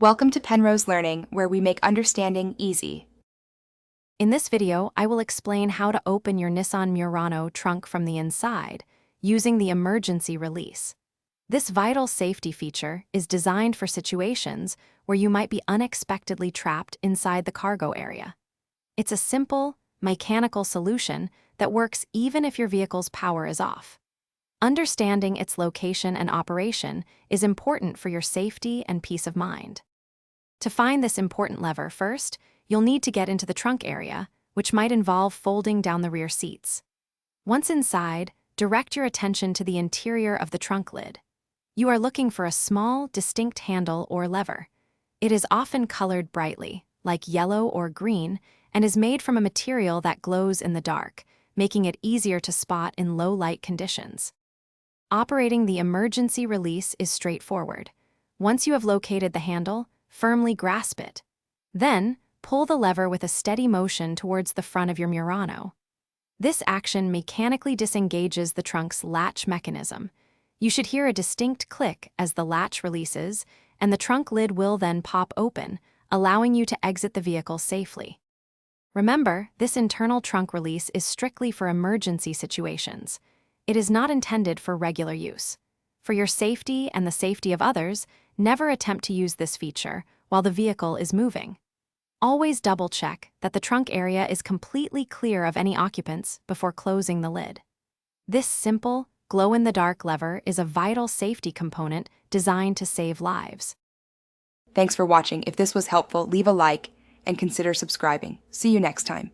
Welcome to Penrose Learning, where we make understanding easy. In this video, I will explain how to open your Nissan Murano trunk from the inside using the emergency release. This vital safety feature is designed for situations where you might be unexpectedly trapped inside the cargo area. It's a simple, mechanical solution that works even if your vehicle's power is off. Understanding its location and operation is important for your safety and peace of mind. To find this important lever, first, you'll need to get into the trunk area, which might involve folding down the rear seats. Once inside, direct your attention to the interior of the trunk lid. You are looking for a small, distinct handle or lever. It is often colored brightly, like yellow or green, and is made from a material that glows in the dark, making it easier to spot in low-light conditions. Operating the emergency release is straightforward. Once you have located the handle, firmly grasp it. Then, pull the lever with a steady motion towards the front of your Murano. This action mechanically disengages the trunk's latch mechanism. You should hear a distinct click as the latch releases, and the trunk lid will then pop open, allowing you to exit the vehicle safely. Remember, this internal trunk release is strictly for emergency situations. It is not intended for regular use. For your safety and the safety of others, never attempt to use this feature while the vehicle is moving. Always double-check that the trunk area is completely clear of any occupants before closing the lid. This simple, glow-in-the-dark lever is a vital safety component designed to save lives. Thanks for watching. If this was helpful, leave a like and consider subscribing. See you next time.